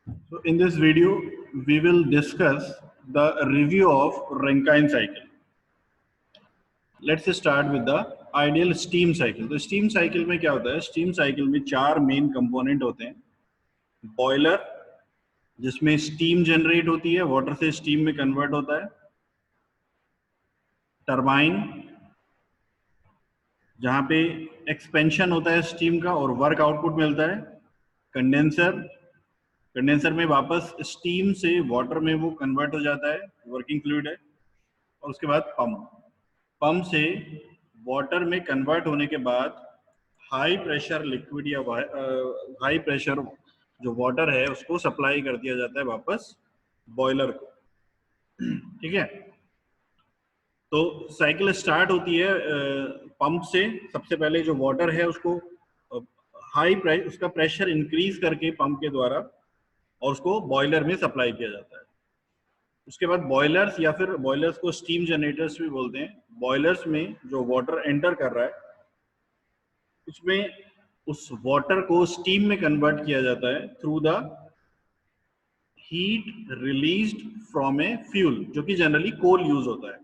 So in this video, we will discuss the review of Rankine cycle. Let's start with the ideal steam cycle. तो steam cycle में क्या होता है? Steam cycle में चार main component होते हैं. Boiler, जिसमें steam generate होती है, water से steam में convert होता है. Turbine, जहाँ पे expansion होता है steam का और work output मिलता है. Condenser, कंडेंसर में वापस स्टीम से वाटर में वो कन्वर्ट हो जाता है, वर्किंग फ्लूइड है. और उसके बाद पंप से वाटर में कन्वर्ट होने के बाद हाई प्रेशर लिक्विड या हाई प्रेशर जो वाटर है उसको सप्लाई कर दिया जाता है वापस बॉयलर को. ठीक है, तो साइकिल स्टार्ट होती है पंप से. सबसे पहले जो वाटर है उसको उसका प्रेशर इंक्रीज करके पंप के द्वारा और उसको बॉयलर में सप्लाई किया जाता है. उसके बाद बॉयलर्स या फिर बॉयलर्स को स्टीम जनरेटर्स भी बोलते हैं. बॉयलर्स में जो वाटर एंटर कर रहा है उसमें उस वाटर को स्टीम में कन्वर्ट किया जाता है through the heat released from a fuel, जो कि जनरली कोल यूज होता है.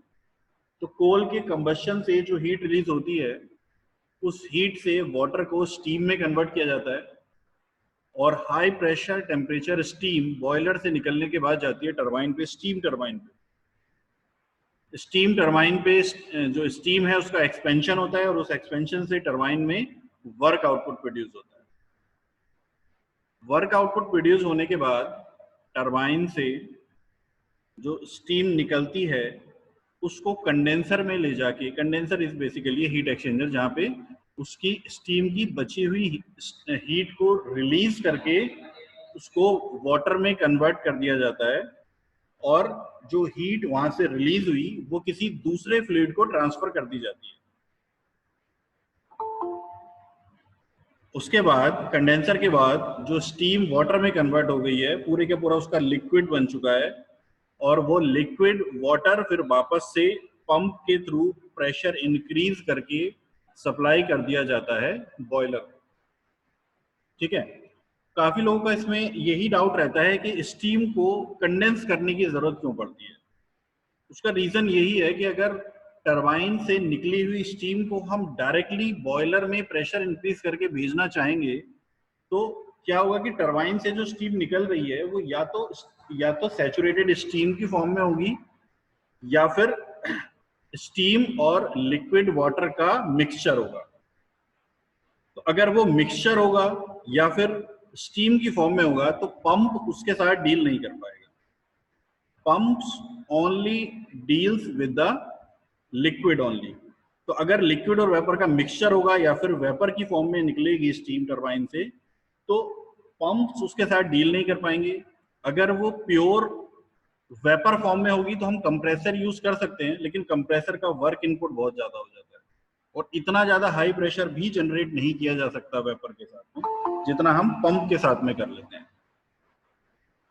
तो कोल के कंबशन से जो हीट रिलीज होती है उस हीट से वाटर को स्टीम में कन्वर्ट किया जाता है और high pressure temperature steam boiler से निकलने के बाद जाती है टरबाइन पे, स्टीम टरबाइन पे. स्टीम टरबाइन पे जो स्टीम है उसका एक्सपेंशन होता है और उस एक्सपेंशन से टरबाइन में वर्क आउटपुट प्रोड्यूस होता है. वर्क आउटपुट प्रोड्यूस होने के बाद टरबाइन से जो स्टीम निकलती है उसको कंडेंसर में ले जाके, condenser is basically heat exchanger, जहाँ पे उसकी स्टीम की बची हुई हीट को रिलीज करके उसको वाटर में कन्वर्ट कर दिया जाता है और जो हीट वहां से रिलीज हुई वो किसी दूसरे फ्लूइड को ट्रांसफर कर दी जाती है. उसके बाद कंडेंसर के बाद जो स्टीम वाटर में कन्वर्ट हो गई है, पूरे के पूरा उसका लिक्विड बन चुका है और वो लिक्विड वाटर फिर वापस से पंप के थ्रू प्रेशर इंक्रीज करके सप्लाई कर दिया जाता है बॉयलर. ठीक है, काफी लोगों का इसमें यही डाउट रहता है कि स्टीम को कंडेंस करने की जरूरत क्यों पड़ती है. उसका रीजन यही है कि अगर टरबाइन से निकली हुई स्टीम को हम डायरेक्टली बॉयलर में प्रेशर इंक्रीज करके भेजना चाहेंगे तो क्या होगा कि टरबाइन से जो स्टीम निकल रही है वो या तो सैचुरेटेड स्टीम की फॉर्म में होगी या फिर स्टीम और लिक्विड वाटर का मिक्सचर होगा. तो अगर वो मिक्सचर होगा या फिर स्टीम की फॉर्म में होगा तो पंप उसके साथ डील नहीं कर पाएगा. Pumps only deals with the liquid only. तो अगर लिक्विड और वेपर का मिक्सचर होगा या फिर वेपर की फॉर्म में निकलेगी स्टीम टरबाइन से तो पंप्स उसके साथ डील नहीं कर पाएंगे. अगर वो प्योर वेपर फॉर्म में होगी तो हम कंप्रेसर यूज कर सकते हैं, लेकिन कंप्रेसर का वर्क इनपुट बहुत ज्यादा हो जाता है और इतना ज्यादा हाई प्रेशर भी जनरेट नहीं किया जा सकता वेपर के साथ में जितना हम पंप के साथ में कर लेते हैं.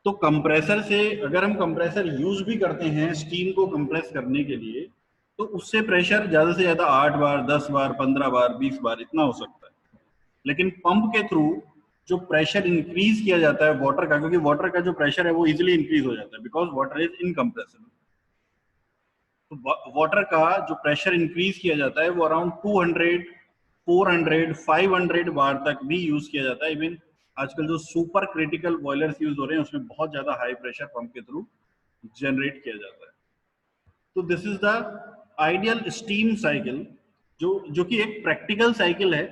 तो कंप्रेसर से अगर हम कंप्रेसर यूज भी करते हैं स्टीम को कंप्रेस करने के लिए तो उससे प्रेशर ज्यादा से ज्यादा 8 बार, 10 बार, 15 बार, 20 बार इतना हो सकता है. लेकिन पंप के थ्रू जो प्रेशर इंक्रीज किया जाता है वाटर का, क्योंकि वाटर का जो प्रेशर है वो इजीली इंक्रीज हो जाता है बिकॉज वाटर इज इनकम्प्रेसिबल. तो वाटर का जो प्रेशर इंक्रीज किया जाता है वो अराउंड 200, 400, 500 बार तक भी यूज किया जाता है. इवन आजकल जो सुपर क्रिटिकल बॉयलर्स यूज हो रहे हैं उसमें बहुत ज्यादा हाई प्रेशर पंप के थ्रू जनरेट किया जाता है. तो this is the ideal steam cycle जो कि एक प्रैक्टिकल साइकिल है.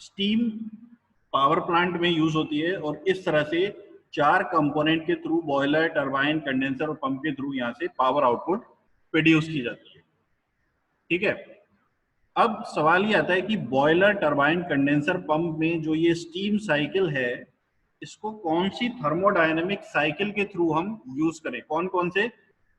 स्टीम पावर प्लांट में यूज होती है और इस तरह से चार कंपोनेंट के थ्रू बॉयलर, टरबाइन, कंडेंसर और पंप के थ्रू यहाँ से पावर आउटपुट प्रोड्यूस की जाती है. ठीक है, अब सवाल ये आता है कि बॉयलर, टरबाइन, कंडेंसर, पंप में जो ये स्टीम साइकिल है इसको कौन सी थर्मोडायनेमिक साइकिल के थ्रू हम यूज करें, कौन कौन से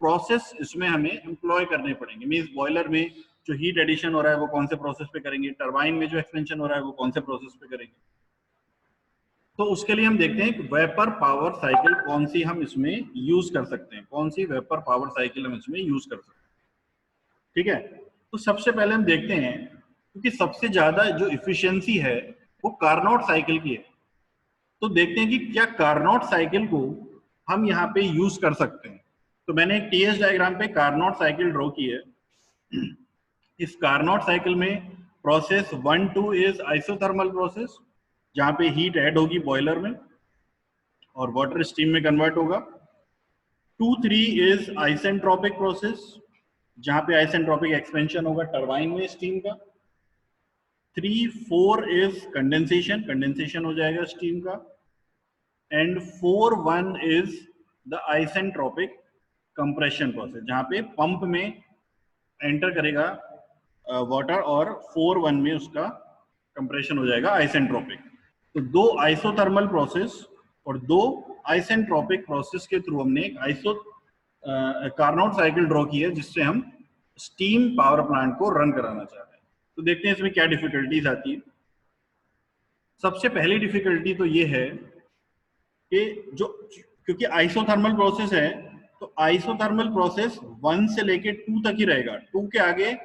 प्रोसेस इसमें हमें एम्प्लॉय करने पड़ेंगे. मींस बॉयलर में जो हीट एडिशन हो रहा है वो कौन से प्रोसेस पे करेंगे, टरबाइन में जो एक्सपेंशन हो रहा है वो कौन से प्रोसेस पे करेंगे. तो उसके लिए हम देखते हैं कि वेपर पावर साइकिल कौन सी हम इसमें यूज कर सकते हैं, कौन सी वेपर पावर साइकिल हम इसमें यूज कर सकते हैं. ठीक है, तो सबसे पहले हम देखते हैं क्योंकि सबसे ज्यादा जो इफिशियंसी है वो कार्नोट साइकिल की है. तो देखते हैं कि क्या कार्नोट साइकिल को हम यहाँ पे यूज कर सकते हैं। तो मैंने एक टीएस डायग्राम पे कार्नोट साइकिल ड्रॉ की है। इस कार्नोट साइकिल में प्रोसेस 1 2 इज आइसोथर्मल प्रोसेस, जहां पे हीट ऐड होगी बॉयलर में और वाटर स्टीम में कन्वर्ट होगा। 2 3 इज आइसेंट्रोपिक प्रोसेस, जहां पे आइसेंट्रोपिक एक्सपेंशन होगा टरबाइन में स्टीम का। 3 4 इज कंडेंसेशन, कंडेंसेशन हो जाएगा स्टीम का। And 4 1 is the isentropic compression process, जहां पे पंप में एंटर करेगा वाटर और 4 1 में उसका कंप्रेशन हो जाएगा आइसेंट्रोपिक। तो दो आइसोथर्मल प्रोसेस और दो आइसेंट्रोपिक प्रोसेस के थ्रू हमने एक कार्नोट साइकिल ड्रॉ की है, जिससे हम स्टीम पावर प्लांट को रन कराना चाह रहे हैं। तो देखते हैं इसमें क्या डिफिकल्टीज आती है। सबसे पहली डिफिकल्टी तो ये है कि जो क्योंकि आइसोथर्मल प्रोसेस है, तो आइसोथर्मल प्रोसेस 1 से लेके 2 तक ही रहेगा। 2 के आगे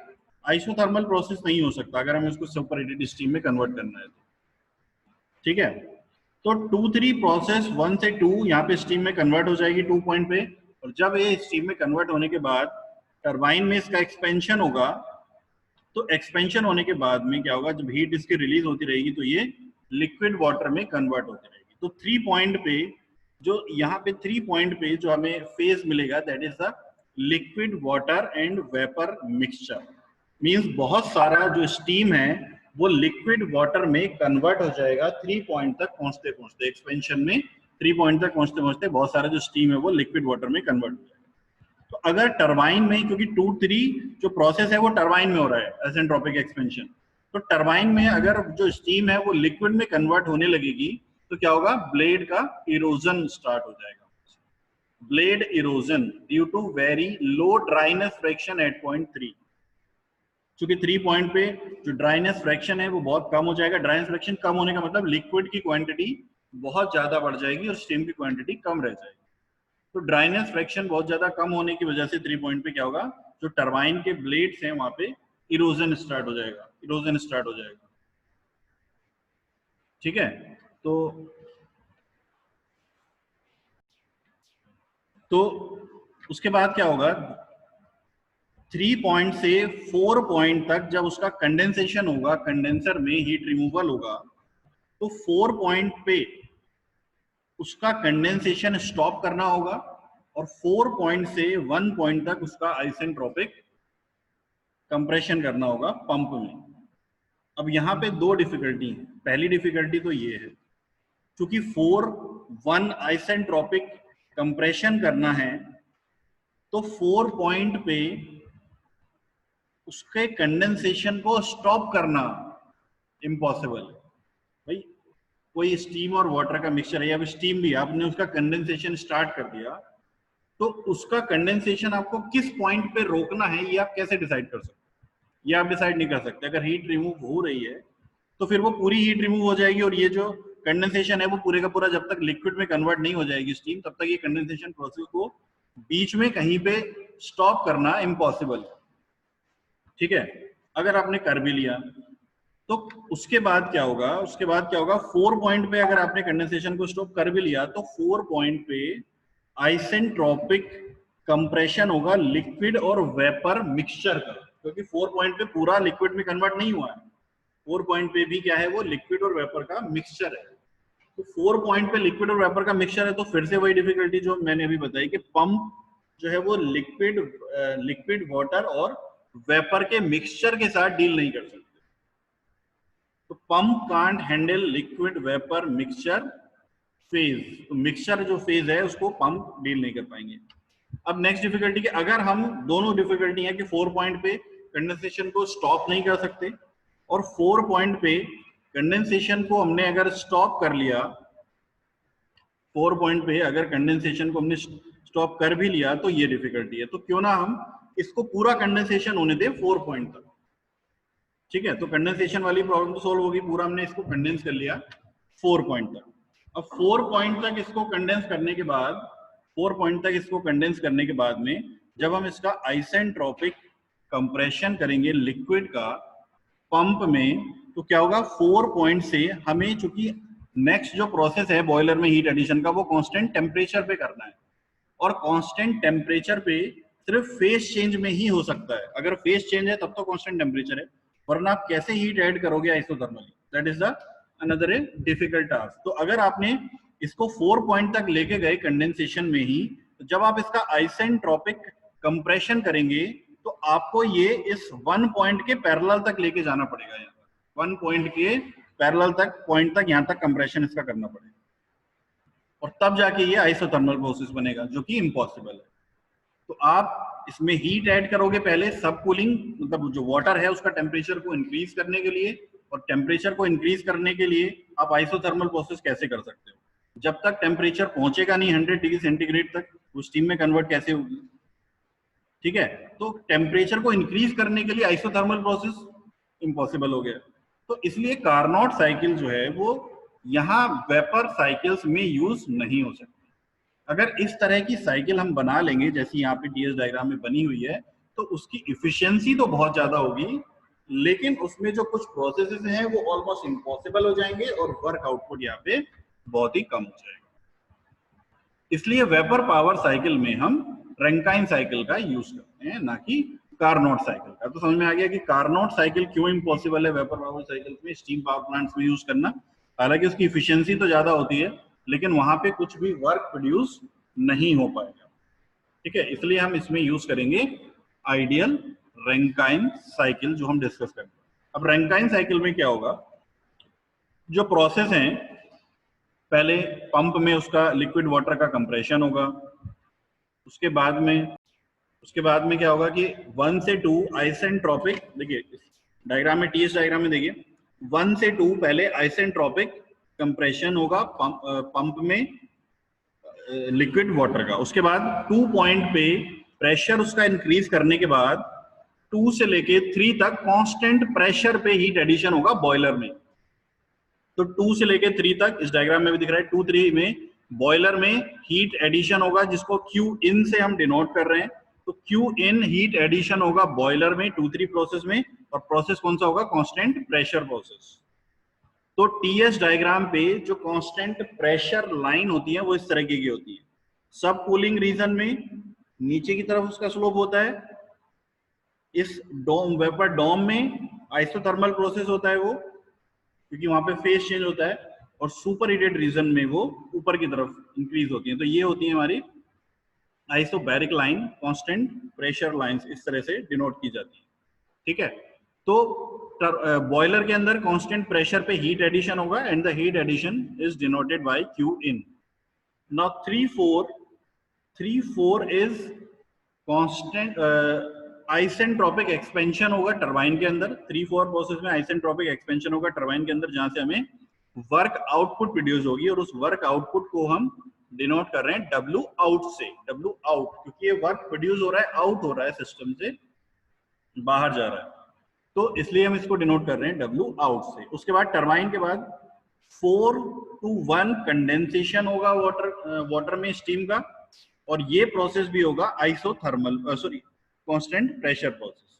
आइसोथर्मल प्रोसेस नहीं हो सकता अगर हमें उसको सुपरहीटेड स्टीम में कन्वर्ट करना है तो। ठीक है, तो 2 3 प्रोसेस 1 से 2 यहाँ पे स्टीम में कन्वर्ट हो जाएगी 2 पॉइंट पे। और जब ये स्टीम में कन्वर्ट होने के बाद टरबाइन में इसका एक्सपेंशन होगा, तो एक्सपेंशन होने के बाद में क्या होगा, जब हीट इसकी रिलीज होती रहेगी तो ये लिक्विड वाटर में कन्वर्ट होती रहेगी। तो 3 पॉइंट पे जो यहाँ पे 3 पॉइंट पे जो हमें फेज मिलेगा, that is the liquid water and vapour mixture. Means बहुत सारा जो स्टीम है वो लिक्विड वाटर में कन्वर्ट हो जाएगा 3 पॉइंट तक पहुंचते पहुंचते। एक्सपेंशन में 3 पॉइंट तक पहुंचते पहुंचते बहुत सारा जो स्टीम है वो लिक्विड वाटर में कन्वर्ट हो जाएगा। तो अगर टरबाइन में, क्योंकि 2 3 जो प्रोसेस है वो टरबाइन में हो रहा है आइसेंट्रोपिक एक्सपेंशन, तो टरबाइन में अगर जो स्टीम है वो लिक्विड में कन्वर्ट होने लगेगी तो क्या होगा, ब्लेड का इरोजन स्टार्ट हो जाएगा। Blade erosion due to very low dryness fraction at point 3। क्योंकि 3 पॉइंट पे जो ड्राइनेस फ्रैक्शन है वो बहुत कम हो जाएगा। ड्राइनेस फ्रैक्शन कम होने का मतलब लिक्विड की क्वांटिटी बहुत ज्यादा बढ़ जाएगी और स्टीम की क्वांटिटी कम रह जाएगी। तो ड्राइनेस फ्रैक्शन बहुत ज्यादा कम होने की वजह से 3 पॉइंट पे क्या होगा, जो टरबाइन के ब्लेड्स हैं वहां पे इरोजन स्टार्ट हो जाएगा, इरोजन स्टार्ट हो जाएगा। ठीक है, तो उसके बाद क्या होगा, 3 पॉइंट से 4 पॉइंट तक जब उसका कंडेंसेशन होगा, कंडेंसर में हीट रिमूवल होगा, तो 4 पॉइंट पे उसका कंडेंसेशन स्टॉप करना होगा और 4 पॉइंट से 1 पॉइंट तक उसका आइसेंट्रोपिक कंप्रेशन करना होगा पंप में। अब यहाँ पे दो डिफिकल्टी है। पहली डिफिकल्टी तो ये है, क्योंकि 4 1 आइसेंट्रोपिक कंप्रेशन करना है, तो 4 पॉइंट पे उसके कंडेंसेशन को स्टॉप करना इम्पॉसिबल है। भाई कोई स्टीम और वाटर का मिक्सचर है, या स्टीम भी आपने उसका कंडेंसेशन स्टार्ट कर दिया, तो उसका कंडेंसेशन आपको किस पॉइंट पे रोकना है ये आप कैसे डिसाइड कर सकते हैं? ये आप डिसाइड नहीं कर सकते। अगर हीट रिमूव हो रही है तो फिर वो पूरी हीट रिमूव हो जाएगी और ये जो कंडेंसेशन है वो पूरे का पूरा जब तक लिक्विड में कन्वर्ट नहीं हो जाएगी स्टीम, तब तक ये कंडेंसेशन प्रोसेस को बीच में कहीं पे स्टॉप करना इम्पॉसिबल है। ठीक है, अगर आपने कर भी लिया तो उसके बाद क्या होगा, उसके बाद क्या होगा, 4 पॉइंट पे अगर आपने कंडेंसेशन को स्टॉप कर भी लिया तो 4 पॉइंट पे आइसेंट्रोपिक कंप्रेशन होगा लिक्विड और वेपर मिक्सचर का, क्योंकि 4 पॉइंट पे पूरा लिक्विड में कन्वर्ट नहीं हुआ है। 4 पॉइंट पे भी क्या है, वो लिक्विड और वेपर का मिक्सचर है। तो 4 पॉइंट पे लिक्विड और वेपर का मिक्सचर है, तो फिर से वही डिफिकल्टी जो मैंने अभी बताई कि पंप जो है वो लिक्विड वाटर और वेपर के मिक्सचर के साथ डील नहीं कर सकते। तो pump can't handle liquid vapour mixture phase, तो मिक्सचर जो फेज है उसको पंप डील नहीं कर पाएंगे। अब नेक्स्ट डिफिकल्टी, अगर हम दोनों डिफिकल्टी है कि 4 पॉइंट पे कंडेंसेशन को स्टॉप नहीं कर सकते और 4 पॉइंट पे कंडेंसेशन को हमने अगर स्टॉप कर लिया, 4 पॉइंट पे अगर कंडेंसेशन को हमने स्टॉप कर भी लिया तो ये डिफिकल्टी है। तो क्यों ना हम इसको पूरा कंडेंसेशन होने दें 4 पॉइंट तक। ठीक है, तो कंडेंसेशन वाली प्रॉब्लम तो सॉल्व होगी, पूरा हमने इसको कंडेंस कर लिया 4 पॉइंट तक। अब 4 पॉइंट तक इसको कंडेंस करने के बाद, 4 पॉइंट तक इसको कंडेंस करने के बाद में जब हम इसका आइसेंट्रोपिक कंप्रेशन करेंगे लिक्विड का पंप में, तो क्या होगा, 4 पॉइंट से हमें चूंकि नेक्स्ट जो प्रोसेस है बॉयलर में हीट एडिशन का, वो कांस्टेंट टेम्परेचर पे करना है, और कांस्टेंट टेम्परेचर पे सिर्फ फेस चेंज में ही हो सकता है। अगर फेस चेंज है तब तो कांस्टेंट टेम्परेचर है, वरना आप कैसे हीट ऐड करोगे isothermally, that is the another a difficult task. तो अगर आपने इसको 4 पॉइंट तक लेके गए कंडेंसेशन में ही, तो जब आप इसका आइसेंट्रोपिक कंप्रेशन करेंगे तो आपको ये इस 1 पॉइंट के पैरेलल तक लेके जाना पड़ेगा। यहाँ 1 पॉइंट के पैरेलल तक पॉइंट तक यहाँ तक कंप्रेशन इसका करना पड़ेगा, और तब जाके ये आइसोथर्मल प्रोसेस बनेगा, जो कि इम्पॉसिबल है। तो आप इसमें हीट ऐड करोगे पहले, सब कूलिंग मतलब जो वाटर है उसका टेम्परेचर को इंक्रीज करने के लिए, और टेम्परेचर को इंक्रीज करने के लिए आप आइसोथर्मल प्रोसेस कैसे कर सकते हो? जब तक टेम्परेचर पहुंचेगा नहीं 100 डिग्री सेंटीग्रेड तक, वो स्टीम में कन्वर्ट कैसे होगी? ठीक है, तो टेम्परेचर को इंक्रीज करने के लिए आइसोथर्मल प्रोसेस इम्पॉसिबल हो गया। तो इसलिए कार्नोट साइकिल जो है वो यहाँ वेपर साइकिल्स में यूज नहीं हो सकती। अगर इस तरह की साइकिल हम बना लेंगे जैसी यहाँ पे टीएस डायग्राम में बनी हुई है, तो उसकी इफिशियंसी तो बहुत ज्यादा होगी, लेकिन उसमें जो कुछ प्रोसेसेस हैं वो ऑलमोस्ट इम्पॉसिबल हो जाएंगे, और वर्क आउटपुट यहाँ पे बहुत ही कम हो जाएगा। इसलिए वेपर पावर साइकिल में हम रैंकाइन साइकिल का यूज करते हैं, ना कि कार्नोट साइकिल का। तो समझ में आ गया कि कार्नोट साइकिल क्यों इम्पॉसिबल है वेपर पावर साइकिल में स्टीम पावर प्लांट्स में यूज करना। हालांकि उसकी इफिशियंसी तो ज्यादा होती है, लेकिन वहां पे कुछ भी वर्क प्रोड्यूस नहीं हो पाएगा। ठीक है, इसलिए हम इसमें यूज करेंगे आइडियल रैंकाइन साइकिल, जो हम डिस्कस करेंगे। अब रैंकाइन साइकिल में क्या होगा, जो प्रोसेस है, पहले पंप में उसका लिक्विड वाटर का कंप्रेशन होगा, उसके बाद में क्या होगा कि 1 से 2 आइसेंट्रोपिक, देखिए डायग्राम में, टीएस डायग्राम में देखिए 1 से 2 पहले आइसेंट्रोपिक कंप्रेशन होगा पंप में लिक्विड वाटर का। उसके बाद 2 पॉइंट पे प्रेशर उसका इंक्रीज करने के बाद 2 से लेके 3 तक कांस्टेंट प्रेशर पे हीट एडिशन होगा बॉयलर में। तो 2 से लेके 3 तक इस डायग्राम में भी दिख रहा है, 2 3 में बॉयलर में हीट एडिशन होगा, जिसको Q in से हम डिनोट कर रहे हैं। तो Q in हीट एडिशन होगा बॉयलर में 2-3 प्रोसेस में, और प्रोसेस कौन सा होगा? Constant pressure process. तो टीएस डायग्राम पे जो कांस्टेंट प्रेशर लाइन होती है वो इस तरह की होती है। सब कूलिंग रीजन में नीचे की तरफ उसका स्लोप होता है, इस डोम वेपर डोम में आइसोथर्मल प्रोसेस होता है वो, क्योंकि वहां पे फेस चेंज होता है, और सुपर हीटेड रीजन में वो ऊपर की तरफ इंक्रीज होती है। तो ये होती है हमारी isobaric line, constant pressure lines इस तरह से डिनोट की जाती है। ठीक है, तो बॉयलर के अंदर कांस्टेंट प्रेशर पे हीट एडिशन होगा, and the heat addition is denoted by Q in. Now 3-4 is constant isentropic expansion होगा टरबाइन के अंदर। 3-4 प्रोसेस में आइसेंट्रोपिक एक्सपेंशन होगा टरबाइन के अंदर, जहां से हमें वर्क आउटपुट प्रोड्यूस होगी, और उस वर्क आउटपुट को हम डिनोट कर रहे हैं W out से। W out क्योंकि ये वर्क प्रोड्यूस हो रहा है, आउट हो रहा है, सिस्टम से बाहर जा रहा है, तो इसलिए हम इसको डिनोट कर रहे हैं W out से। उसके बाद टरबाइन के बाद 4-1 कंडेंसेशन होगा वाटर में स्टीम का, और ये प्रोसेस भी होगा आइसोथर्मल कांस्टेंट प्रेशर प्रोसेस।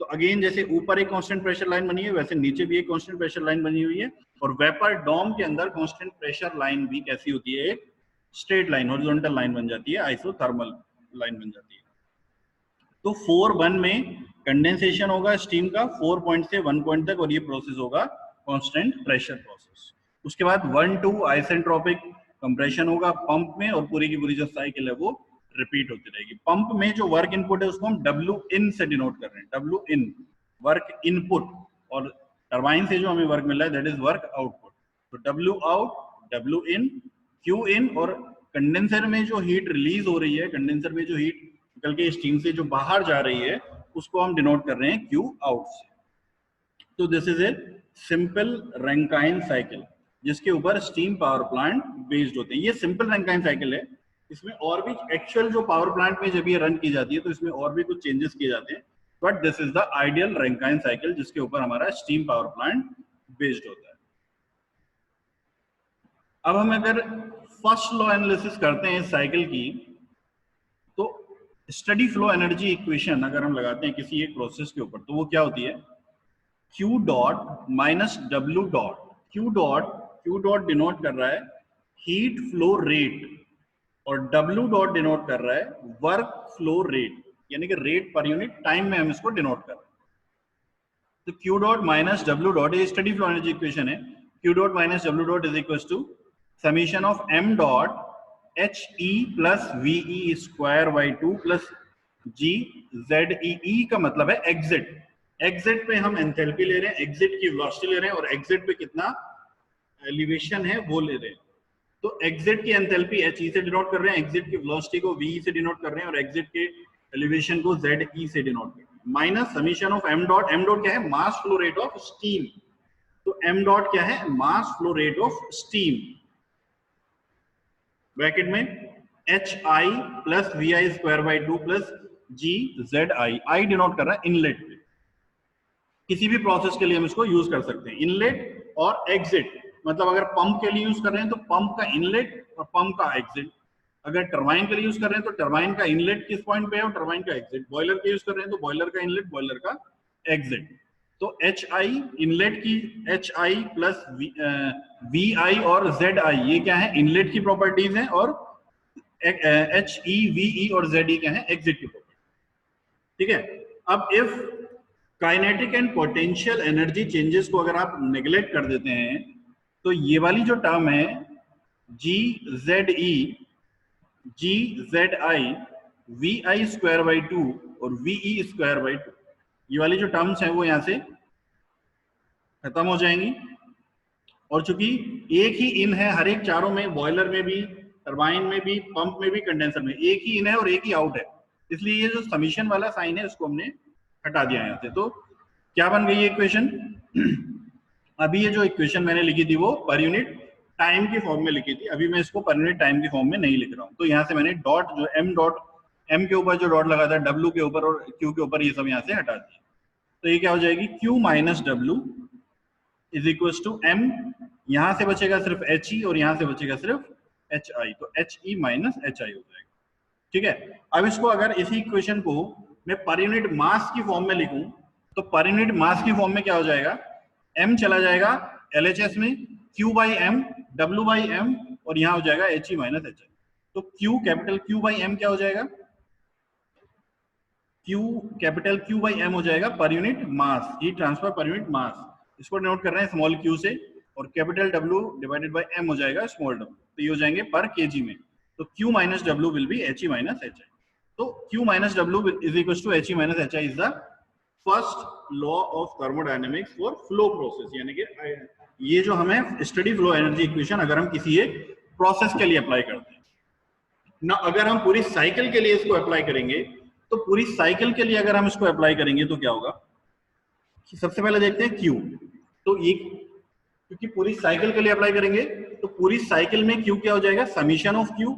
तो अगेन जैसे ऊपर एक कांस्टेंट प्रेशर लाइन बनी है, वैसे नीचे भी एक कांस्टेंट प्रेशर लाइन बनी हुई है, और वेपर डोम के अंदर कांस्टेंट प्रेशर लाइन भी कैसी होती है? एक स्ट्रेट लाइन, हॉरिजॉन्टल लाइन बन जाती है, आइसोथर्मल लाइन बन जाती है। तो 4-1 में कंडेंसेशन होगा स्टीम का 4 पॉइंट से 1 पॉइंट तक, और ये प्रोसेस होगा कांस्टेंट प्रेशर प्रोसेस। उसके बाद 1-2 आइसेंट्रोपिक कंप्रेशन होगा पंप में, और पूरी की पूरी जो साइकिल है वो रिपीट होती रहेगी। पंप में जो वर्क इनपुट है उसको हम W in से डिनोट कर रहे हैं, W in वर्क इनपुट, और टरबाइन से जो हमें वर्क मिल रहा है दैट इज वर्क आउटपुट। तो W out, W in, Q in, और कंडेंसर में जो हीट रिलीज हो रही है, कंडेंसर में जो हीट निकल के स्टीम से जो बाहर जा रही है, उसको हम डिनोट कर रहे हैं Q out से। तो this is a simple Rankine cycle, जिसके ऊपर स्टीम पावर प्लांट बेस्ड होते हैं। ये सिंपल रैंकाइन साइकिल है, इसमें और भी एक्चुअल जो पावर प्लांट में जब ये रन की जाती है तो इसमें और भी कुछ चेंजेस किए जाते हैं, but this is the ideal Rankine cycle जिसके ऊपर हमारा स्टीम पावर प्लांट बेस्ड होता है। अब हम अगर फर्स्ट लॉ एनालिसिस करते हैं इस साइकिल की, तो स्टडी फ्लो एनर्जी इक्वेशन अगर हम लगाते हैं किसी एक प्रोसेस के ऊपर, तो वो क्या होती है? Q dot minus W dot. Q dot Q dot denote कर रहा है हीट फ्लो रेट और W डॉट डिनोट कर रहा है वर्क फ्लो रेट, यानी कि रेट पर यूनिट टाइम में हम इसको डिनोट कर रहे हैं। तो Q dot minus W dot, ये स्टडी फ्लो एनर्जी इक्वेशन है, Q dot minus W dot is equal to summation of m dot HE plus VE square by 2 plus G ZE का मतलब है एग्जिट। एग्जिट पे हम enthalpy ले रहे हैं, एग्जिट की वेलोसिटी ले रहे हैं और एग्जिट पे कितना एलिवेशन है वो ले रहे हैं। तो एग्जिट की एंथैल्पी HE से डिनोट कर रहे हैं, एग्जिट की वेलोसिटी को VE से डिनोट कर रहे हैं और एग्जिट के एलिवेशन को ZE से डिनोट कर रहे हैं। Minus summation of m dot, m dot क्या है mass flow rate of steam, तो m डॉट क्या है mass flow rate of steam, bracket में HI plus VI square by 2 plus GZI, I denote कर रहा है इनलेट पे, किसी भी प्रोसेस के लिए हम इसको यूज कर सकते हैं, इनलेट और एग्जिट, मतलब अगर पंप के लिए यूज कर रहे हैं तो पंप का इनलेट और पंप का एग्जिट, अगर टरबाइन के लिए यूज कर रहे हैं तो टरबाइन का इनलेट किस पॉइंट पे है और टरबाइन का एग्जिट, बॉयलर के यूज कर रहे हैं तो बॉयलर का इनलेट बॉयलर का एग्जिट। तो HI इनलेट की HI प्लस VI और ZI ये क्या है इनलेट की प्रॉपर्टीज हैं और HE VE और ZE क्या है एग्जिट की प्रॉपर्टी, ठीक है। अब if kinetic and potential energy changes को अगर आप नेग्लेक्ट कर देते हैं तो ये वाली जो टर्म है GZE GZI VI square by 2 और VE स्क्वायर बाई 2, ये वाली जो टर्म्स हैं वो यहां से खत्म हो जाएंगी। और चूंकि एक ही इन है हर एक चारों में, बॉयलर में भी, टरबाइन में भी, पंप में भी, कंडेंसर में, एक ही इन है और एक ही आउट है, इसलिए ये जो समीशन वाला साइन है उसको हमने हटा दिया यहाँ से। तो क्या बन गई इक्वेशन अभी ये जो इक्वेशन मैंने लिखी थी वो पर यूनिट टाइम की फॉर्म में लिखी थी, अभी मैं इसको पर यूनिट टाइम की फॉर्म में नहीं लिख रहा हूँ। तो यहाँ से मैंने डॉट जो m के ऊपर जो डॉट लगा था W के ऊपर और Q के ऊपर, ये सब यहाँ से हटा दिया। तो ये क्या हो जाएगी Q minus W is equal to m, यहाँ से बचेगा सिर्फ HE और यहाँ से बचेगा सिर्फ HI, तो HE माइनस HI हो जाएगा, ठीक है। अब इसको अगर इसी इक्वेशन को मैं पर यूनिट मास की फॉर्म में लिखूं तो पर यूनिट मास की फॉर्म में क्या हो जाएगा, m चला जाएगा LHS में, Q by M W by M और यहाँ हो जाएगा HE माइनस HI। तो Q capital Q by M क्या हो जाएगा, Q capital Q by M हो जाएगा per unit mass, heat transfer per unit mass, इसको नोट कर रहे हैं स्मॉल q से, और capital W divided by M हो जाएगा स्मॉल w, तो ये हो जाएंगे पर kg में। तो Q minus W will be HE minus HI। तो Q minus W is equal to HE minus HI is the first law of thermodynamics for flow process, यानी कि ये जो हमें स्टडी फ्लो एनर्जी इक्वेशन अगर हम किसी एक प्रोसेस के लिए अप्लाई करते हैं ना, अगर हम पूरी साइकिल के लिए इसको अप्लाई करेंगे तो पूरी साइकिल के लिए अगर हम इसको अप्लाई करेंगे तो क्या होगा, सबसे पहले देखते हैं Q। तो ये क्योंकि पूरी साइकिल के लिए अप्लाई करेंगे तो पूरी साइकिल में Q क्या हो जाएगा, summation of Q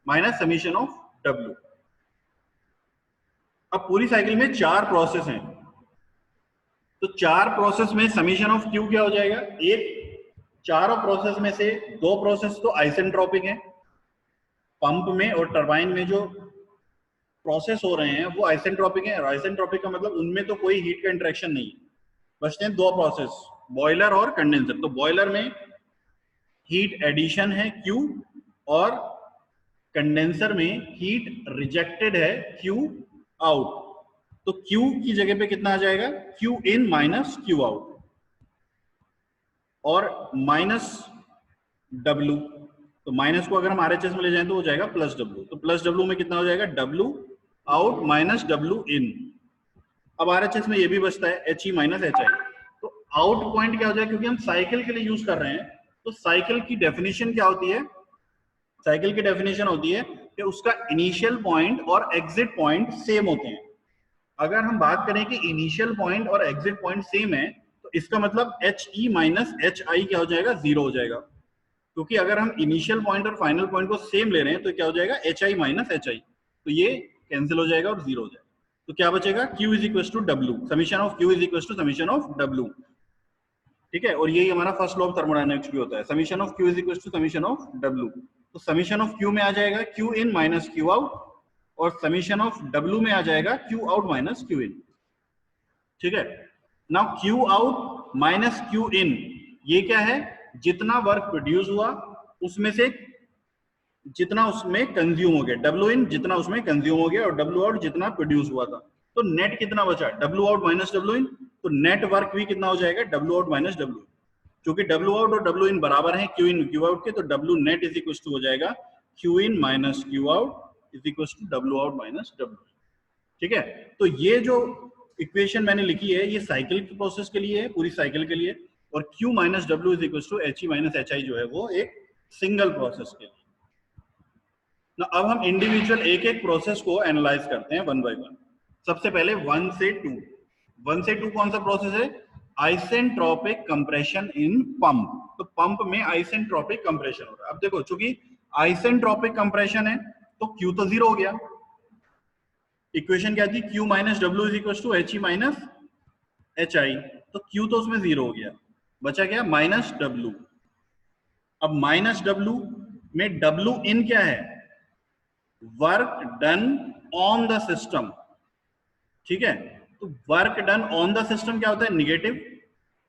minus summation of W। अब पूरी साइकिल में 4 प्रोसेस हैं, तो 4 प्रोसेस में समीशन ऑफ Q क्या हो जाएगा, एक चारों प्रोसेस में से 2 प्रोसेस तो आइसेंट्रोपिक है, पंप में और टरबाइन में जो प्रोसेस हो रहे हैं वो आइसेंट्रोपिक है, और आइसेंट्रोपिक का मतलब उनमें तो कोई हीट का इंटरेक्शन नहीं है, बचते हैं 2 प्रोसेस, बॉयलर और कंडेंसर। तो बॉयलर में हीट एडिशन है Q और कंडेंसर में हीट रिजेक्टेड है Q आउट। तो Q की जगह पे कितना आ जाएगा, Q in minus Q out और माइनस W, तो माइनस को अगर हम RHS में ले जाएं तो हो जाएगा प्लस W, तो प्लस W में कितना हो जाएगा, W आउट माइनस W इन। अब RHS में ये भी बचता है HE माइनस HI। तो आउट पॉइंट क्या हो जाएगा, क्योंकि हम साइकिल के लिए यूज कर रहे हैं तो साइकिल की डेफिनेशन क्या होती है, साइकिल की डेफिनेशन होती है कि उसका इनिशियल पॉइंट और एग्जिट पॉइंट सेम होते हैं। अगर हम बात करें कि इनिशियल पॉइंट और एग्जिट पॉइंट सेम है तो इसका मतलब HE माइनस HI क्या हो जाएगा, 0 हो जाएगा, क्योंकि अगर हम इनिशियल पॉइंट और फाइनल पॉइंट को सेम ले रहे हैं तो क्या हो जाएगा, HI माइनस HI, तो ये कैंसिल हो जाएगा और 0 हो जाएगा। तो क्या बचेगा, Q is equal to W, summation of Q is equal to summation of W, ठीक है। और यही हमारा फर्स्ट लॉ ऑफ थर्मोडायनेमिक्स भी होता है, summation of Q is equal to summation of W। तो समीशन ऑफ Q में आ जाएगा Q in minus Q out और समीशन ऑफ W में आ जाएगा Q out minus Q in, ठीक है। Now Q out minus Q in ये क्या है, जितना वर्क प्रोड्यूस हुआ उसमें से जितना उसमें कंज्यूम हो गया, डब्ल्यू इन जितना उसमें कंज्यूम हो गया और डब्ल्यू आउट जितना प्रोड्यूस हुआ था। तो नेट कितना बचा, W out minus W in. तो नेट वर्क भी कितना हो जाएगा, W out minus W in. क्योंकि डब्ल्यू आउट और डब्ल्यू इन बराबर है क्यू इन क्यू आउट के, तो W net is equal to हो जाएगा Q in minus Q out is equal to W out minus W in. ठीक है, तो ये जो इक्वेशन मैंने लिखी है ये साइकिल की प्रोसेस के लिए है, पूरी साइकिल के लिए। और Q minus W is equal to H E minus H I जो है वो एक सिंगल प्रोसेस के लिए। ना अब हम इंडिविजुअल एक एक प्रोसेस को एनालाइज करते हैं वन बाय वन। सबसे पहले 1 से 2। 1 से 2 कौन सा प्रोसेस है, आइसेंट्रोपिक कंप्रेशन इन पंप। तो पंप में आइसेंट्रोपिक कंप्रेशन हो रहा है। अब देखो चूंकि आइसेंट्रोपिक कंप्रेशन है तो Q तो 0 हो गया। इक्वेशन क्या थी, Q minus W is equal to H E minus H I. तो Q तो उसमें 0 हो गया, बचा क्या माइनस डब्ल्यू। अब माइनस डब्ल्यू में डब्ल्यू इन क्या है, work done on the system. ठीक है, तो work done on the system क्या होता है, निगेटिव,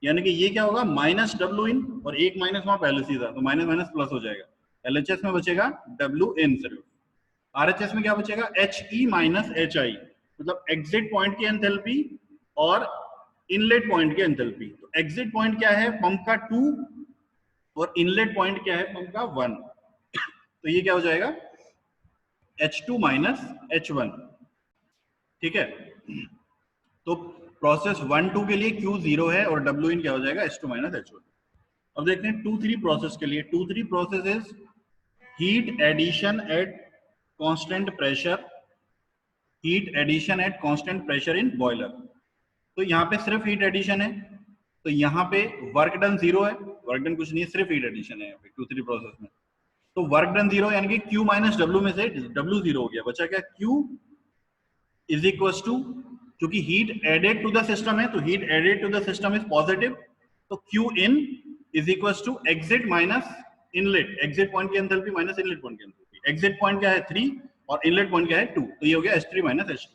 यानी कि ये क्या होगा माइनस डब्ल्यू इन, और एक माइनस वहां पहले से था तो माइनस माइनस प्लस हो जाएगा। एलएचएस में बचेगा डब्ल्यू इन सिर्फ। आरएचएस में क्या बचेगा, एच ई माइनस एच आई, मतलब एग्जिट पॉइंट की एंथैल्पी और इनलेट पॉइंट की एंथैल्पी। तो एग्जिट पॉइंट क्या है पंप का 2 और इनलेट पॉइंट क्या है पंप का 1। तो ये क्या हो जाएगा H2 माइनस H1। ठीक है, तो प्रोसेस 1 2 के लिए Q 0 है और W इन क्या हो जाएगा H2 माइनस H1। अब देखते हैं 2 3 प्रोसेस के लिए। 2 3 process is heat addition at constant pressure, heat addition at constant pressure in boiler. तो यहाँ पे सिर्फ हीट एडिशन है, तो यहाँ पे वर्क डन 0 है, वर्क डन कुछ नहीं है, सिर्फ हीट एडिशन है यहाँ पे 2 3 प्रोसेस में। तो वर्क डन 0 यानी कि Q माइनस डब्ल्यू में से W 0 हो गया, बचा क्या Q इज इक्वल टू, क्योंकि heat added to the system है तो heat added to the system is positive, तो Q in is equal to exit minus inlet, exit point की एंथैल्पी माइनस इनलेट पॉइंट की एंथैल्पी। एग्जिट पॉइंट क्या है 3 और inlet point क्या है 2, तो ये हो गया H3 माइनस H2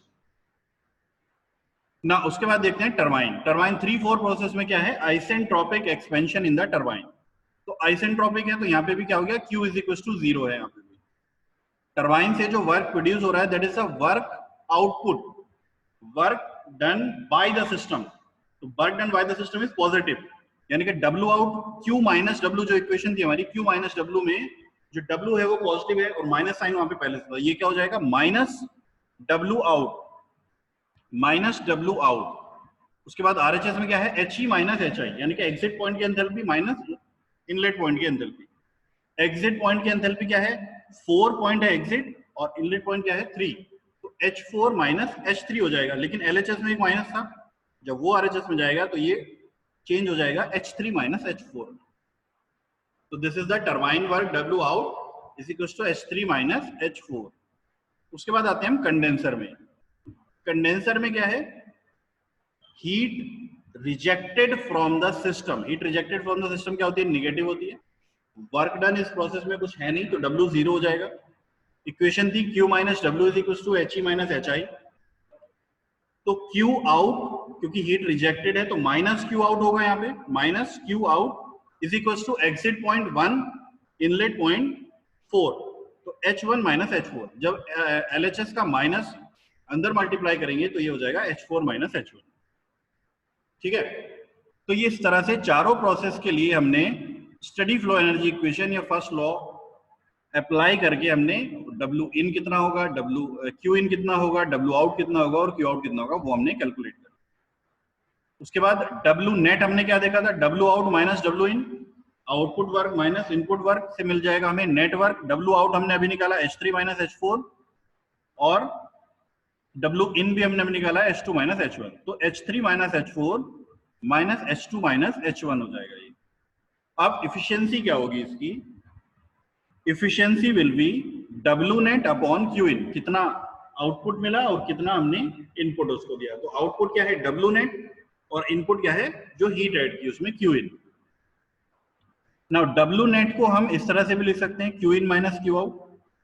ना। उसके बाद देखते हैं टरबाइन। टरबाइन 3 4 प्रोसेस में क्या है, isentropic expansion in the turbine. तो आइसेंट्रोपिक है तो यहाँ पे भी क्या हो गया Q इज इक्वल टू 0 है। यहाँ पे भी टरबाइन से जो वर्क प्रोड्यूस हो रहा है that is a work output, work done by the system. तो work done by the system is positive, यानी कि W out Q minus W जो इक्वेशन थी हमारी, Q माइनस डब्ल्यू में जो डब्ल्यू है वो पॉजिटिव है और माइनस साइन वहां पे पहले से था, ये क्या हो जाएगा minus W out, minus W out. उसके बाद आरएचएस में क्या है एच ई माइनस एच आई, यानी कि एग्जिट पॉइंट की एंथैल्पी माइनस इनलेट पॉइंट की एंथैल्पी। एग्जिट पॉइंट की एंथैल्पी क्या है 4 पॉइंट है एग्जिट और इनलेट पॉइंट क्या है 3, तो H4 माइनस H3 हो जाएगा। लेकिन एलएचएस में एक माइनस था, जब वो आरएचएस में जाएगा तो ये चेंज हो जाएगा H3 माइनस H4। तो this is the turbine work W out is equal to H3 minus H4। उसके बाद आते हैं हम कंडेंसर में। कंडेंसर में क्या है, heat rejected from the system. Heat rejected from the system क्या होती है, निगेटिव होती है। वर्क डन इस प्रोसेस में कुछ है नहीं तो W 0 हो जाएगा। इक्वेशन थी Q minus W is equal to H E minus H I. तो Q आउट क्योंकि हीट रिजेक्टेड है तो माइनस Q आउट होगा यहाँ पे, minus Q out is equal to exit point 1 inlet point 4, तो H1 माइनस H4। जब LHS का माइनस अंदर मल्टीप्लाई करेंगे तो ये हो जाएगा H4 माइनस H1। ठीक है, तो ये इस तरह से चारों प्रोसेस के लिए हमने स्टडी फ्लो एनर्जी इक्वेशन या फर्स्ट लॉ अप्लाई करके हमने W इन कितना होगा, Q इन कितना होगा, W आउट कितना होगा और Q आउट कितना होगा वो हमने कैलकुलेट किया। उसके बाद W नेट हमने क्या देखा था, W out minus W in, output work minus input work से मिल जाएगा हमें नेट वर्क। W आउट हमने अभी निकाला H3 माइनस H4 और W इन भी हमने निकाला H2 माइनस H1, तो H3 minus H4 minus H2 minus H1 हो जाएगा ये। अब इफिशियंसी क्या होगी इसकी, efficiency will be W net upon Q इन, कितना आउटपुट मिला और कितना हमने इनपुट उसको दिया। तो आउटपुट क्या है W नेट और इनपुट क्या है जो हीट ऐड की उसमें Q इन। नाउ W नेट को हम इस तरह से भी लिख सकते हैं Q in minus Q out,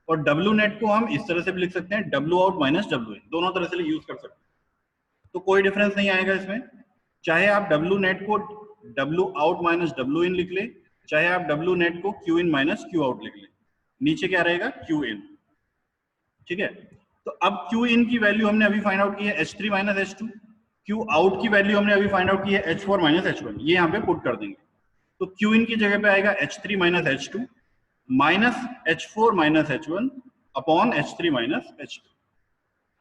और W नेट को हम इस तरह से भी लिख सकते हैं W आउट माइनस W इन, दोनों तरह से यूज कर सकते हैं। तो कोई डिफरेंस नहीं आएगा इसमें, चाहे आप W नेट को W आउट माइनस W इन लिख ले चाहे आप डब्ल्यू नेट को Q in minus Q out लिख लें, नीचे क्या रहेगा क्यू इन। ठीक है, तो अब क्यू इन की वैल्यू हमने अभी फाइंड आउट की है H3 minus H2, Q out की वैल्यू हमने अभी फाइंड आउट की है H4 माइनस H1, ये यहाँ पे पुट कर देंगे। तो क्यू इन की जगह पे आएगा H3 minus H2 minus H4 minus H1 upon H3 minus H2।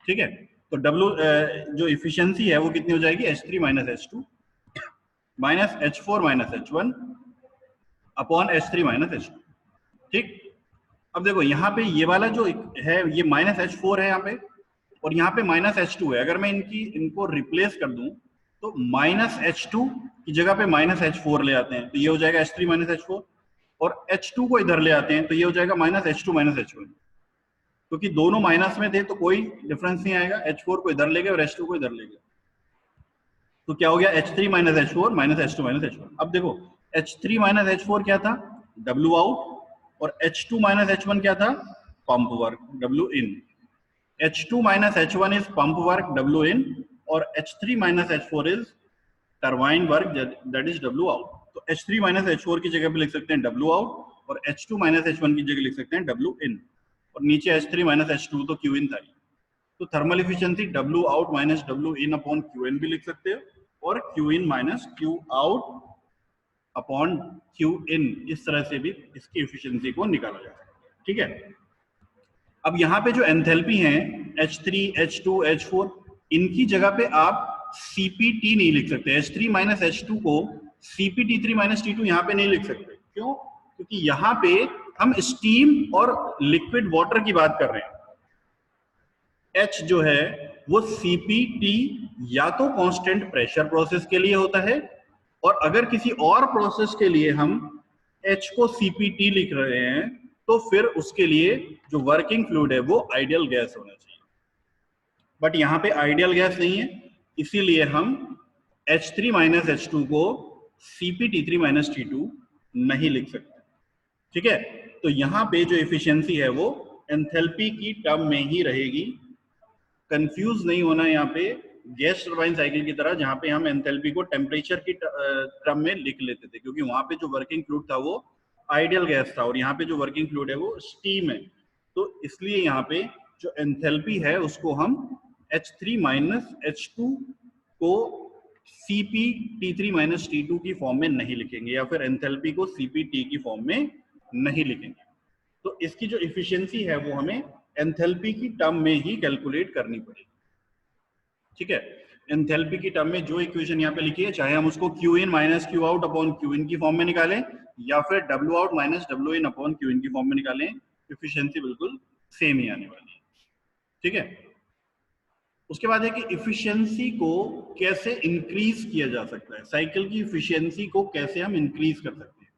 ठीक है, तो W जो इफिशियंसी है वो कितनी हो जाएगी H3 minus H2 minus H4 minus H1 upon H3 minus H2। ठीक, अब देखो यहाँ पे ये वाला जो है ये माइनस H4 है यहाँ पे, और यहाँ पे माइनस H2 है। अगर मैं इनको रिप्लेस कर दूं तो माइनस H2 की जगह पे माइनस H4 ले आते हैं तो ये हो जाएगा H3 माइनस H4, और H2 को इधर ले आते हैं तो ये हो जाएगा माइनस H2 माइनस H1। क्योंकि दोनों माइनस में थे तो कोई डिफरेंस नहीं आएगा, H4 को इधर ले गए और H2 को इधर ले गए, तो क्या हो गया H3 minus H4 minus H2 minus H1। अब देखो H3 माइनस H4 क्या था, W आउट, और H2 माइनस H1 क्या था, pump work, W in. H2 minus H1 is pump work, W इन, और H3 minus H4 is turbine work, that is W out. तो H3 minus H4 की जगह पे लिख सकते हैं W आउट, और H2 माइनस H1 की जगह लिख सकते हैं W इन, और नीचे H3 माइनस H2 तो Q इन था। तो thermal efficiency W out minus W in upon Q in भी लिख सकते हो, और Q in minus Q out upon Q in, इस तरह से भी इसकी इफिशिएंसी को निकाला जा सकता है। ठीक है, अब यहाँ पे जो एंथैल्पी है H3, H2, H4, इनकी जगह पे आप CP_T नहीं लिख सकते। H3 माइनस H2 को CP_T3 माइनस T2 यहाँ पे नहीं लिख सकते। क्यों? क्योंकि यहाँ पे हम स्टीम और लिक्विड वाटर की बात कर रहे हैं। H जो है वो CP_T या तो कांस्टेंट प्रेशर प्रोसेस के लिए होता है, और अगर किसी और प्रोसेस के लिए हम H को CP_T लिख रहे हैं तो फिर उसके लिए जो वर्किंग फ्लूइड है वो आइडियल गैस होना चाहिए। बट यहाँ पे आइडियल गैस नहीं है, इसीलिए हम H3 माइनस H2 को CP_T3 माइनस T2 नहीं लिख सकते। ठीक है, तो यहाँ पे जो एफिशिएंसी है वो एंथैल्पी की टर्म में ही रहेगी। कंफ्यूज नहीं होना यहाँ पे गैस टरबाइन साइकिल की तरह, जहाँ पे हम एंथैल्पी को टेम्परेचर की टर्म में लिख लेते थे, क्योंकि वहां पे जो वर्किंग फ्लूइड था वो आइडियल गैस था, और यहाँ पे जो वर्किंग फ्लूइड है वो स्टीम है। तो इसलिए यहाँ पे जो एंथैल्पी है उसको हम H3 माइनस H2 को CP_T3 माइनस T2 की फॉर्म में नहीं लिखेंगे, या फिर एंथैल्पी को CP_T की फॉर्म में नहीं लिखेंगे। तो इसकी जो इफिशियंसी है वो हमें एंथैल्पी की टर्म में ही कैलकुलेट करनी पड़ेगी। ठीक है, एंथैल्पी की टर्म में जो इक्वेशन यहाँ पे लिखी है, चाहे हम उसको Q in minus Q out upon Q in की फॉर्म में निकालें, या फिर W out minus W in upon Q in की फॉर्म में निकालें, इफिशियंसी बिल्कुल सेम ही आने वाली है। ठीक है, उसके बाद है कि इफिशियंसी को कैसे इंक्रीज किया जा सकता है, साइकिल की इफिशियंसी को कैसे हम इंक्रीज कर सकते हैं।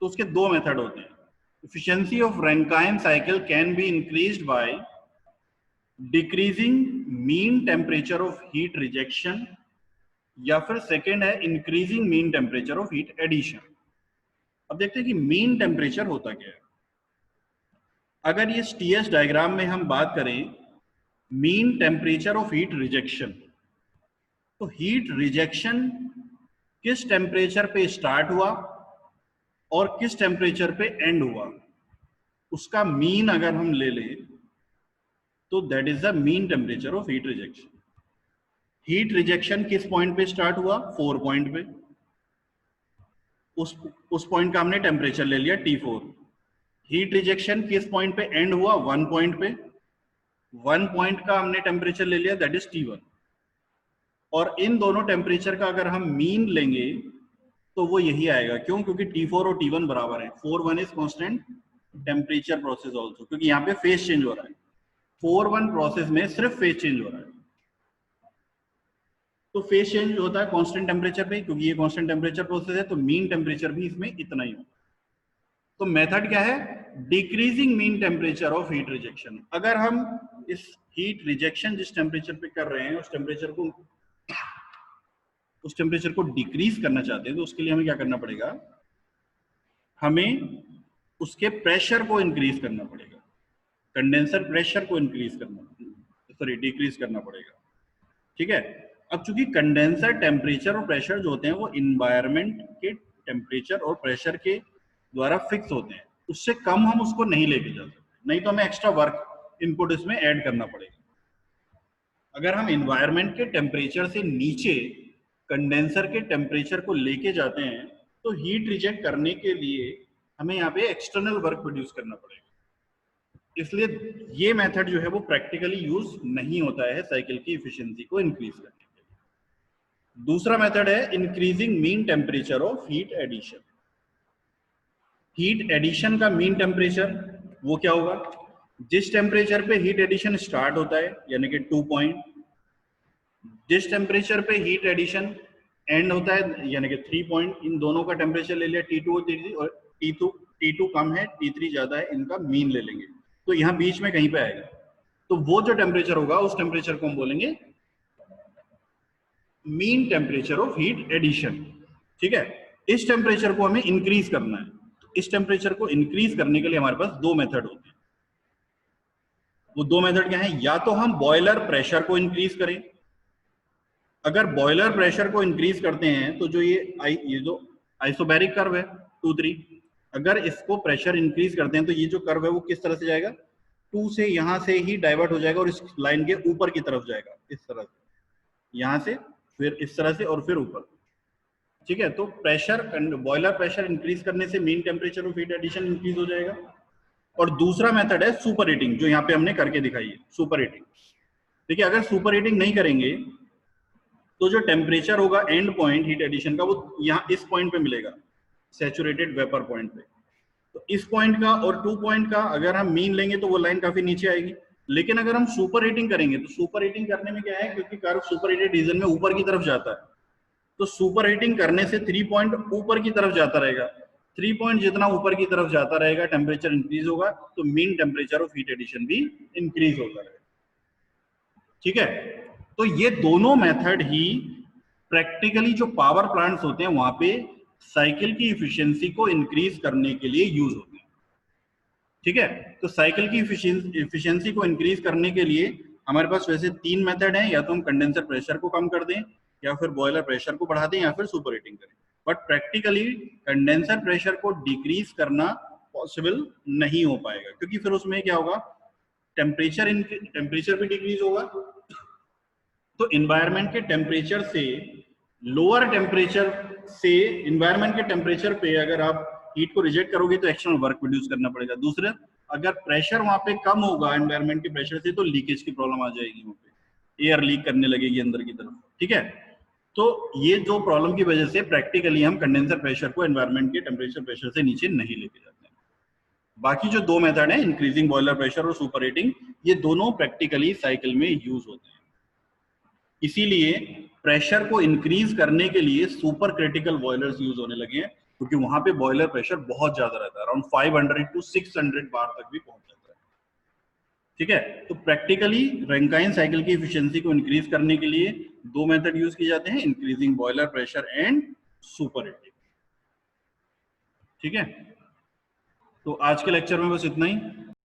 तो उसके दो मेथड होते हैं। Efficiency of Rankine cycle can be increased by decreasing mean temperature of heat rejection, या फिर सेकेंड है increasing mean temperature of heat addition। अब देखते हैं कि mean temperature होता क्या है। अगर ये TS डायग्राम में हम बात करें mean temperature of heat rejection, तो heat rejection किस टेम्परेचर पे स्टार्ट हुआ और किस टेम्परेचर पे एंड हुआ, उसका मीन अगर हम ले लें तो that is the mean temperature of heat rejection. Heat rejection किस पॉइंट पे स्टार्ट हुआ, 4 पॉइंट पे, उस पॉइंट का हमने टेम्परेचर ले लिया T4। हीट रिजेक्शन किस पॉइंट पे एंड हुआ, 1 पॉइंट पे, 1 पॉइंट का हमने टेम्परेचर ले लिया, दैट इज T1। और इन दोनों टेम्परेचर का अगर हम मीन लेंगे तो वो यही आएगा। क्यों? क्योंकि T4 और T1 बराबर है। 4-1 is constant temperature process also, क्योंकि यहाँ पे फेज चेंज हो रहा है। 4-1 प्रोसेस में सिर्फ फेज चेंज हो रहा है, तो फेज चेंज होता है कांस्टेंट टेम्परेचर पे, क्योंकि ये कांस्टेंट टेम्परेचर प्रोसेस है, तो मीन टेम्परेचर भी इसमें इतना ही होगा। तो मेथड क्या है, decreasing mean temperature of heat rejection. अगर हम इस हीट रिजेक्शन जिस टेम्परेचर पे कर रहे हैं उस टेम्परेचर को डिक्रीज करना चाहते हैं, तो उसके लिए हमें क्या करना पड़ेगा, हमें उसके प्रेशर को इंक्रीज करना पड़ेगा, कंडेंसर प्रेशर को इंक्रीज डिक्रीज करना पड़ेगा। ठीक है, अब चूंकि कंडेंसर टेम्परेचर और प्रेशर जो होते हैं वो इन्वायरमेंट के टेम्परेचर और प्रेशर के द्वारा फिक्स होते हैं, उससे कम हम उसको नहीं लेके जा सकते, नहीं तो हमें एक्स्ट्रा वर्क इनपुट इसमें ऐड करना पड़ेगा। अगर हम एनवायरनमेंट के टेम्परेचर से नीचे कंडेंसर के टेम्परेचर को लेके जाते हैं तो हीट रिजेक्ट करने के लिए हमें यहाँ पे एक्सटर्नल वर्क प्रोड्यूस करना पड़ेगा। इसलिए ये मेथड जो है वो प्रैक्टिकली यूज नहीं होता है साइकिल की इफिशिएंसी को इंक्रीज करने के लिए। दूसरा मेथड है increasing mean temperature of heat addition. Heat addition का मीन टेम्परेचर वो क्या होगा, जिस टेम्परेचर पे हीट एडिशन स्टार्ट होता है यानी कि 2 पॉइंट, जिस टेम्परेचर पे हीट एडिशन एंड होता है यानी कि 3 पॉइंट, इन दोनों का टेम्परेचर ले लिया T2 और T3, और T2 कम है T3 ज्यादा है, इनका मीन ले लेंगे तो यहाँ बीच में कहीं पे आएगा। तो वो जो टेम्परेचर होगा उस टेम्परेचर को हम बोलेंगे mean temperature of heat addition. ठीक है, इस टेम्परेचर को हमें इंक्रीज करना है। तो इस टेम्परेचर को इंक्रीज करने के लिए हमारे पास दो मेथड होते हैं। वो दो मेथड क्या है, या तो हम बॉयलर प्रेशर को इंक्रीज करें। अगर बॉयलर प्रेशर को इंक्रीज करते हैं तो जो ये जो आइसोबैरिक कर्व है 2-3, अगर इसको प्रेशर इंक्रीज करते हैं तो ये जो कर्व है वो किस तरह से जाएगा, 2 से यहां से ही डाइवर्ट हो जाएगा और इस लाइन के ऊपर की तरफ जाएगा, इस तरह से, यहां से फिर इस तरह से और फिर ऊपर। ठीक है, तो प्रेशर, बॉयलर प्रेशर इंक्रीज करने से mean temperature of heat addition increase हो जाएगा। और दूसरा मेथड है सुपर हीटिंग, जो यहाँ पे हमने करके दिखाई है, सुपर हीटिंग। देखिए, अगर सुपर हीटिंग नहीं करेंगे तो जो टेम्परेचर होगा एंड पॉइंट हीट एडिशन का वो यहाँ इस पॉइंट पे मिलेगा, सैचुरेटेड वेपर पॉइंट पे। तो इस पॉइंट का और 2 पॉइंट का अगर हम मीन लेंगे तो वो लाइन काफी नीचे आएगी। लेकिन अगर हम सुपर हीटिंग करेंगे तो सुपर हीटिंग करने में क्या है, क्योंकि कर्व सुपर हीटेड रीजन में ऊपर की तरफ जाता है, तो सुपर हीटिंग करने से 3 पॉइंट ऊपर की तरफ जाता रहेगा। 3 पॉइंट जितना ऊपर की तरफ जाता रहेगा टेम्परेचर इंक्रीज होगा, तो mean temperature of heat addition भी इंक्रीज होता रहेगा। ठीक है, तो ये दोनों मेथड ही प्रैक्टिकली जो पावर प्लांट्स होते हैं वहां पे साइकिल की इफिशियंसी को इंक्रीज करने के लिए यूज होते हैं। ठीक है, तो साइकिल की इफिशियंसी को इंक्रीज करने के लिए हमारे पास वैसे 3 मेथड हैं, या तो हम कंडेंसर प्रेशर को कम कर दें, या फिर बॉयलर प्रेशर को बढ़ा दें, या फिर सुपर हीटिंग करें। बट प्रैक्टिकली कंडेंसर प्रेशर को डिक्रीज करना पॉसिबल नहीं हो पाएगा, क्योंकि फिर उसमें क्या होगा, टेम्परेचर भी डिक्रीज होगा। तो एनवायरनमेंट के टेम्परेचर से लोअर टेम्परेचर से एनवायरनमेंट के टेम्परेचर पे अगर आप हीट को रिजेक्ट करोगे तो एक्सटर्नल वर्क प्रोड्यूस करना पड़ेगा। दूसरा, अगर प्रेशर वहां पे कम होगा एनवायरनमेंट के प्रेशर से तो लीकेज की प्रॉब्लम आ जाएगी, वहां पे एयर लीक करने लगेगी अंदर की तरफ। ठीक है, तो ये दो प्रॉब्लम की वजह से प्रैक्टिकली हम कंडेंसर प्रेशर को एनवायरनमेंट के टेम्परेचर प्रेशर से नीचे नहीं लेके जाते हैं। बाकी जो दो मेथड है, इंक्रीजिंग बॉयलर प्रेशर और सुपर हीटिंग, ये दोनों प्रैक्टिकली साइकिल में यूज होते हैं। इसीलिए प्रेशर को इंक्रीज करने के लिए सुपर क्रिटिकल बॉयलर्स यूज होने लगे हैं, क्योंकि वहां पे बॉयलर प्रेशर बहुत ज्यादा रहता है, अराउंड 500 to 600 बार तक भी पहुंच जाता है। ठीक है, तो प्रैक्टिकली रैंकाइन साइकिल की एफिशिएंसी को इंक्रीज करने के लिए दो मेथड यूज किए जाते हैं, increasing boiler pressure and super heating. ठीक है, तो आज के लेक्चर में बस इतना ही।